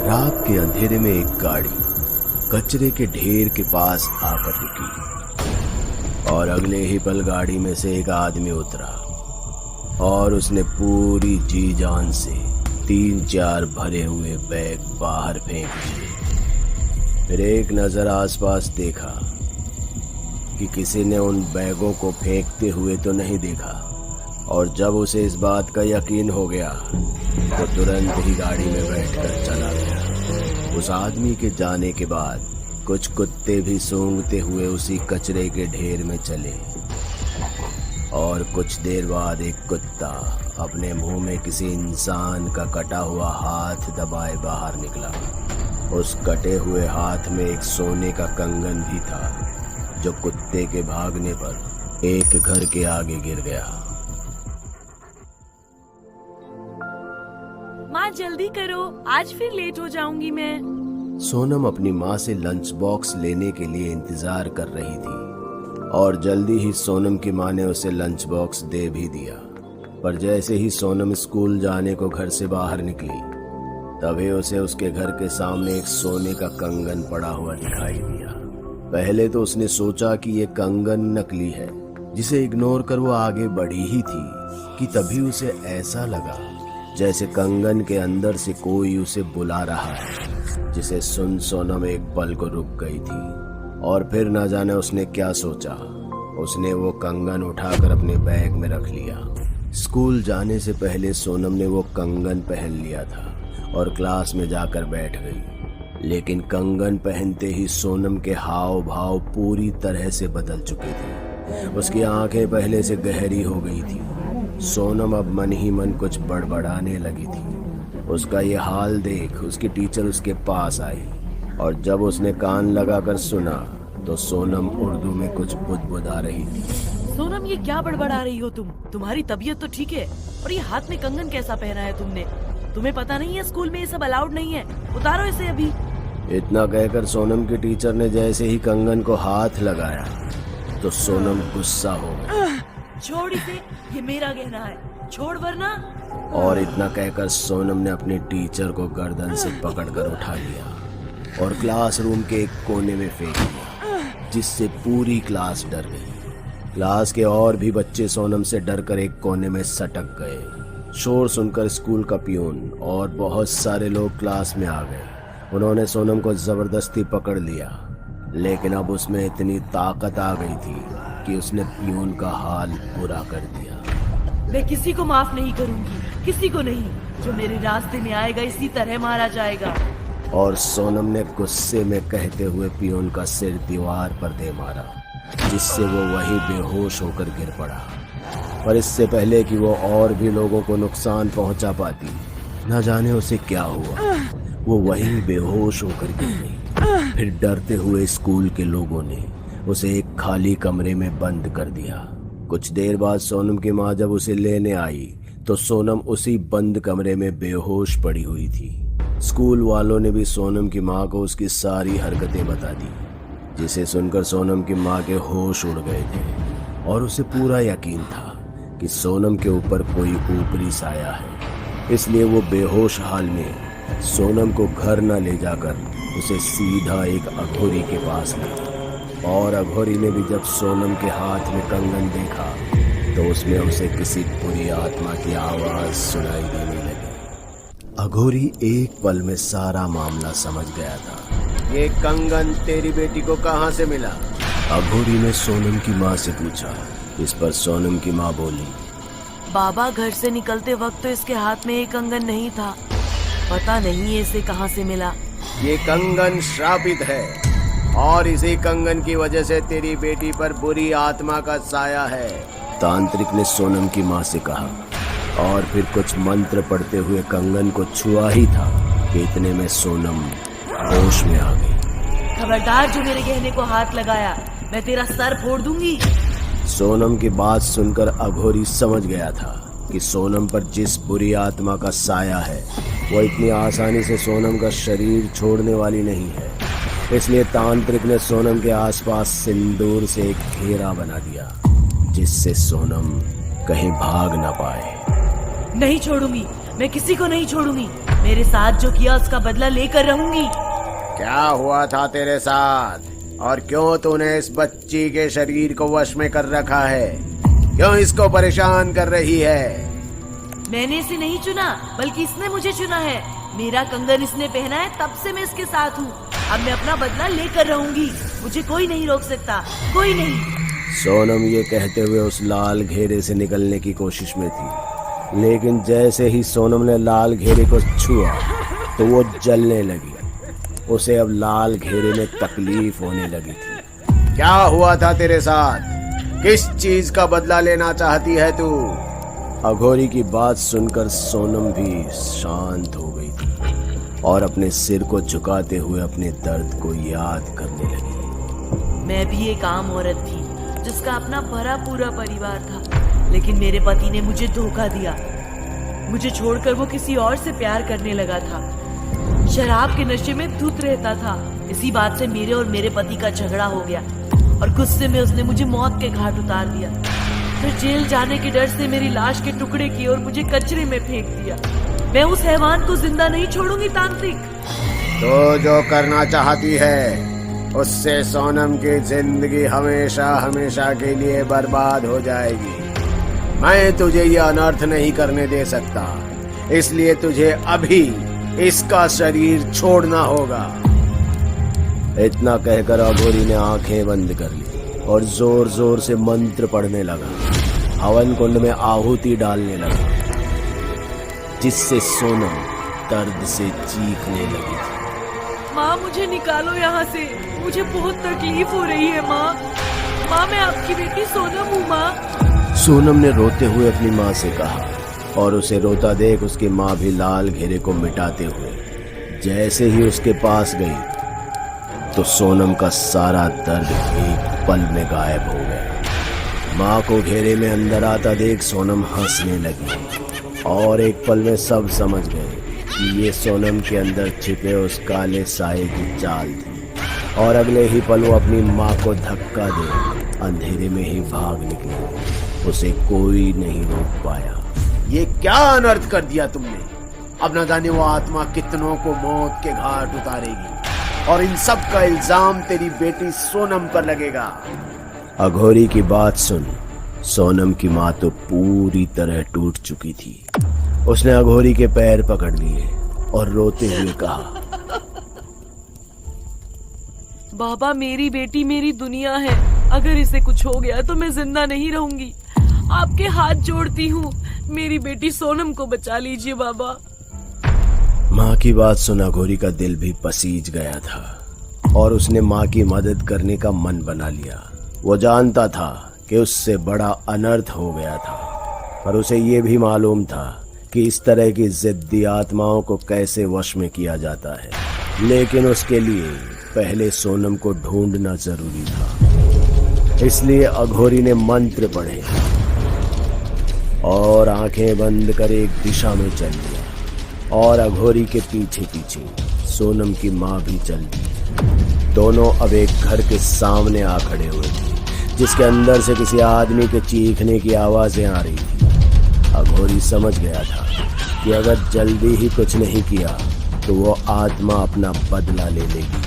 रात के अंधेरे में एक गाड़ी कचरे के ढेर के पास आकर रुकी और अगले ही पल गाड़ी में से एक आदमी उतरा और उसने पूरी जी जान से 3-4 भरे हुए बैग बाहर फेंक दिए। फिर एक नजर आसपास देखा कि किसी ने उन बैगों को फेंकते हुए तो नहीं देखा, और जब उसे इस बात का यकीन हो गया तो तुरंत ही गाड़ी में बैठकर चला गया। उस आदमी के जाने के बाद कुछ कुत्ते भी सूंघते हुए उसी कचरे के ढेर में चले, और कुछ देर बाद एक कुत्ता अपने मुंह में किसी इंसान का कटा हुआ हाथ दबाए बाहर निकला। उस कटे हुए हाथ में एक सोने का कंगन भी था, जो कुत्ते के भागने पर एक घर के आगे गिर गया। माँ जल्दी करो, आज फिर लेट हो जाऊंगी मैं। सोनम अपनी माँ से लंच बॉक्स लेने के लिए इंतजार कर रही थी और जल्दी ही सोनम की माँ ने उसे लंच बॉक्स दे भी दिया। पर जैसे ही सोनम स्कूल जाने को घर से बाहर निकली, तभी उसे उसके घर के सामने एक सोने का कंगन पड़ा हुआ दिखाई दिया। पहले तो उसने सोचा कि ये कंगन नकली है, जिसे इग्नोर कर वो आगे बढ़ी ही थी कि तभी उसे ऐसा लगा जैसे कंगन के अंदर से कोई उसे बुला रहा है, जिसे सुन सोनम एक पल को रुक गई थी। और फिर न जाने उसने क्या सोचा, उसने वो कंगन उठाकर अपने बैग में रख लिया। स्कूल जाने से पहले सोनम ने वो कंगन पहन लिया था और क्लास में जाकर बैठ गई, लेकिन कंगन पहनते ही सोनम के हाव भाव पूरी तरह से बदल चुके थे। उसकी आंखें पहले से गहरी हो गई थी। सोनम अब मन ही मन कुछ बड़बड़ाने लगी थी। उसका ये हाल देख उसकी टीचर उसके पास आई, और जब उसने कान लगाकर सुना तो सोनम उर्दू में कुछ बुदबुदा रही थी। सोनम, ये क्या बड़बड़ा रही हो तुम? तुम्हारी तबीयत तो ठीक है, और ये हाथ में कंगन कैसा पहना है तुमने? तुम्हें पता नहीं है स्कूल में ये सब अलाउड नहीं है, उतारो इसे अभी। इतना कहकर सोनम की टीचर ने जैसे ही कंगन को हाथ लगाया तो सोनम गुस्सा हो गई। छोड़ इसे, ये मेरा गहना है, छोड़ वरना। और इतना कहकर सोनम ने अपनी टीचर को गर्दन से पकड़कर उठा लिया और क्लासरूम के एक कोने में फेंक दिया, जिससे पूरी क्लास डर गई। क्लास के और भी बच्चे सोनम से डरकर एक कोने में सटक गए। शोर सुनकर स्कूल का पियून और बहुत सारे लोग क्लास में आ गए। उन्होंने सोनम को जबरदस्ती पकड़ लिया, लेकिन अब उसमें इतनी ताकत आ गई थी कि उसने पियून का हाल बुरा कर दिया। मैं किसी को माफ नहीं करूंगी, किसी को नहीं। जो मेरे रास्ते में आएगा इसी तरह मारा जाएगा। और सोनम ने गुस्से में कहते हुए पियून का सिर दीवार पर दे मारा, जिससे वो वहीं बेहोश होकर गिर पड़ा। पर इससे पहले कि वो और भी लोगों को नुकसान पहुंचा पाती, न जाने उसे क्या हुआ, वो वहीं बेहोश होकर गिर गई। फिर डरते हुए स्कूल के लोगों ने उसे एक खाली कमरे में बंद कर दिया। कुछ देर बाद सोनम की माँ जब उसे लेने आई तो सोनम उसी बंद कमरे में बेहोश पड़ी हुई थी। स्कूल वालों ने भी सोनम की माँ को उसकी सारी हरकतें बता दी, जिसे सुनकर सोनम की माँ के होश उड़ गए थे और उसे पूरा यकीन था कि सोनम के ऊपर कोई ऊपरी साया है। इसलिए वो बेहोश हाल में सोनम को घर न ले जाकर उसे सीधा एक अघोरी के पास ले, और अघोरी ने भी जब सोनम के हाथ में कंगन देखा तो उसमें उसे किसी बुरी आत्मा की आवाज सुनाई देने लगी। अघोरी एक पल में सारा मामला समझ गया था। ये कंगन तेरी बेटी को कहाँ से मिला? अघोरी ने सोनम की माँ से पूछा। इस पर सोनम की माँ बोली, बाबा, घर से निकलते वक्त तो इसके हाथ में एक कंगन नहीं था, पता नहीं इसे कहाँ से मिला। ये कंगन श्रापित है और इसी कंगन की वजह से तेरी बेटी पर बुरी आत्मा का साया है, तांत्रिक ने सोनम की माँ से कहा। और फिर कुछ मंत्र पढ़ते हुए कंगन को छुआ ही था कि इतने में सोनम होश में आ गई। खबरदार, जो मेरे गहने को हाथ लगाया, मैं तेरा सर फोड़ दूंगी। सोनम की बात सुनकर अघोरी समझ गया था कि सोनम पर जिस बुरी आत्मा का साया है वो इतनी आसानी से सोनम का शरीर छोड़ने वाली नहीं है। इसलिए तांत्रिक ने सोनम के आसपास सिंदूर से एक घेरा बना दिया, जिससे सोनम कहीं भाग ना पाए। नहीं छोड़ूंगी, मैं किसी को नहीं छोड़ूंगी। मेरे साथ जो किया उसका बदला लेकर रहूंगी। क्या हुआ था तेरे साथ, और क्यों तूने इस बच्ची के शरीर को वश में कर रखा है? क्यों इसको परेशान कर रही है? मैंने इसे नहीं चुना, बल्कि इसने मुझे चुना है। मेरा कंगन इसने पहना है, तब से मैं इसके साथ हूँ। अब मैं अपना बदला लेकर रहूंगी। मुझे कोई नहीं रोक सकता, कोई नहीं। सोनम ये कहते हुए उस लाल घेरे से निकलने की कोशिश में थी, लेकिन जैसे ही सोनम ने लाल घेरे को छुआ तो वो जलने लगी। उसे अब लाल घेरे में तकलीफ होने लगी थी। क्या हुआ था तेरे साथ? किस चीज का बदला लेना चाहती है तू? अघोरी की बात सुनकर सोनम भी शांत हो गई थी और अपने सिर को झुकाते हुए अपने दर्द को याद करने लगी। मैं भी एक आम औरत थी जिसका अपना भरा पूरा परिवार था, लेकिन मेरे पति ने मुझे धोखा दिया। मुझे छोड़कर वो किसी और से प्यार करने लगा था। शराब के नशे में धुत रहता था। इसी बात से मेरे और मेरे पति का झगड़ा हो गया और गुस्से में उसने मुझे मौत के घाट उतार दिया। फिर जेल जाने के डर से मेरी लाश के टुकड़े किए और मुझे कचरे में फेंक दिया। मैं उस हैवान को जिंदा नहीं छोड़ूंगी तांत्रिक। तो जो करना चाहती है उससे सोनम की जिंदगी हमेशा हमेशा के लिए बर्बाद हो जाएगी। मैं तुझे ये अनर्थ नहीं करने दे सकता, इसलिए तुझे अभी इसका शरीर छोड़ना होगा। इतना कहकर अघोरी ने आंखें बंद कर ली और जोर जोर से मंत्र पढ़ने लगा। हवन कुंड में आहुति डालने लगा, जिससे सोनम दर्द से चीखने लगी थी। माँ, मुझे निकालो यहाँ से, मुझे बहुत तकलीफ हो रही है माँ। माँ, मैं आपकी बेटी सोनम हूँ माँ। सोनम ने रोते हुए अपनी माँ से कहा, और उसे रोता देख उसकी माँ भी लाल घेरे को मिटाते हुए जैसे ही उसके पास गई तो सोनम का सारा दर्द एक पल में गायब हो गया। माँ को घेरे में अंदर आता देख सोनम हंसने लगी और एक पल में सब समझ गए कि ये सोनम के अंदर छिपे उस काले साये की चाल थी। और अगले ही पल वो अपनी माँ को धक्का दे अंधेरे में ही भाग निकली। उसे कोई नहीं रोक पाया। ये क्या अनर्थ कर दिया तुमने? अब न जाने वो आत्मा कितनों को मौत के घाट उतारेगी, और इन सब का इल्जाम तेरी बेटी सोनम पर लगेगा। अघोरी की बात सुन सोनम की माँ तो पूरी तरह टूट चुकी थी। उसने अघोरी के पैर पकड़ लिए और रोते हुए कहा, बाबा, मेरी बेटी मेरी दुनिया है। अगर इसे कुछ हो गया तो मैं जिंदा नहीं रहूंगी। आपके हाथ जोड़ती हूँ, मेरी बेटी सोनम को बचा लीजिए बाबा। माँ की बात सुन अघोरी का दिल भी पसीज गया था और उसने माँ की मदद करने का मन बना लिया। वो जानता था कि उससे बड़ा अनर्थ हो गया था, पर उसे ये भी मालूम था कि इस तरह की जिद्दी आत्माओं को कैसे वश में किया जाता है। लेकिन उसके लिए पहले सोनम को ढूंढना जरूरी था। इसलिए अघोरी ने मंत्र पढ़े और आंखें बंद कर एक दिशा में चल दिया, और अघोरी के पीछे पीछे सोनम की माँ भी चल दी। दोनों अब एक घर के सामने आ खड़े हुए थे, जिसके अंदर से किसी आदमी के चीखने की आवाजें आ रही थी। अघोरी समझ गया था कि अगर जल्दी ही कुछ नहीं किया तो वो आत्मा अपना बदला ले लेगी।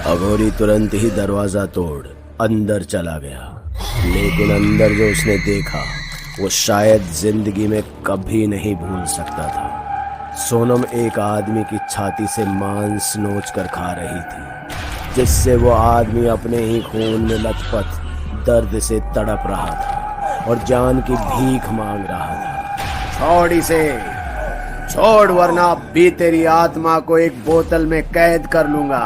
अघोरी तुरंत ही दरवाजा तोड़ अंदर चला गया, लेकिन अंदर जो उसने देखा वो शायद जिंदगी में कभी नहीं भूल सकता था। सोनम एक आदमी की छाती से मांस नोच कर खा रही थी, जिससे वो आदमी अपने ही खून में लथपथ दर्द से तड़प रहा था और जान की भीख मांग रहा था। छोड़ इसे, छोड़, वरना भी तेरी आत्मा को एक बोतल में कैद कर लूंगा।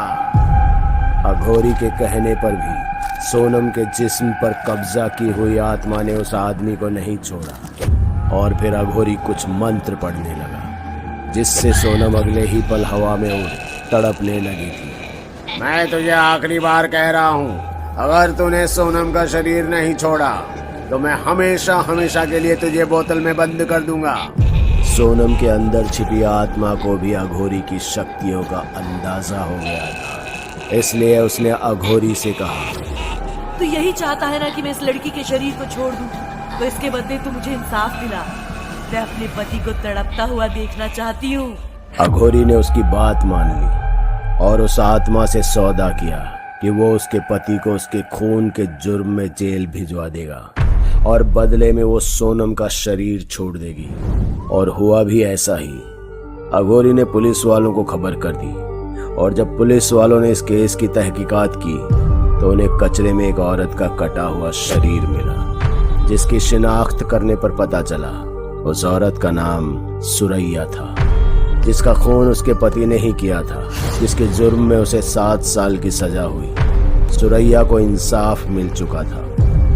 अघोरी के कहने पर भी सोनम के जिस्म पर कब्जा की हुई आत्मा ने उस आदमी को नहीं छोड़ा और फिर अघोरी कुछ मंत्र पढ़ने लगा, जिससे सोनम अगले ही पल हवा में उड़ तड़पने लगी थी। मैं तुझे आखिरी बार कह रहा हूँ, अगर तूने सोनम का शरीर नहीं छोड़ा तो मैं हमेशा हमेशा के लिए तुझे बोतल में बंद कर दूंगा। सोनम के अंदर छिपी आत्मा को भी अघोरी की शक्तियों का अंदाजा हो गया था, इसलिए उसने अघोरी से कहा, तू यही चाहता है ना कि मैं इस लड़की के शरीर को छोड़ दूं, तो इसके बदले तू मुझे इंसाफ दिला। मैं अपने पति को तड़पता हुआ देखना चाहती हूँ। अघोरी ने उसकी बात मान ली और उस आत्मा से सौदा किया कि वो उसके पति को उसके खून के जुर्म में जेल भिजवा देगा और बदले में वो सोनम का शरीर छोड़ देगी। और हुआ भी ऐसा ही। अघोरी ने पुलिस वालों को खबर कर दी और जब पुलिस वालों ने इस केस की तहकीकात की तो उन्हें कचरे में एक औरत का कटा हुआ शरीर मिला, जिसकी शिनाख्त करने पर पता चला उस औरत का नाम सुरैया था, जिसका खून उसके पति ने ही किया था, जिसके जुर्म में उसे 7 साल की सजा हुई। सुरैया को इंसाफ मिल चुका था,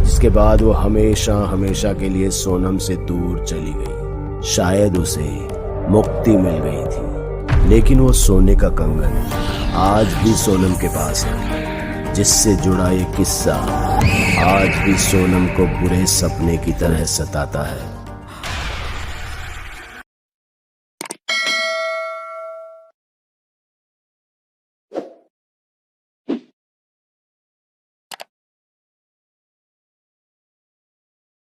जिसके बाद वो हमेशा हमेशा के लिए सोनम से दूर चली गई। शायद उसे मुक्ति मिल गई थी, लेकिन वो सोने का कंगन आज भी सोनम के पास है, जिससे जुड़ा ये किस्सा आज भी सोनम को बुरे सपने की तरह सताता है।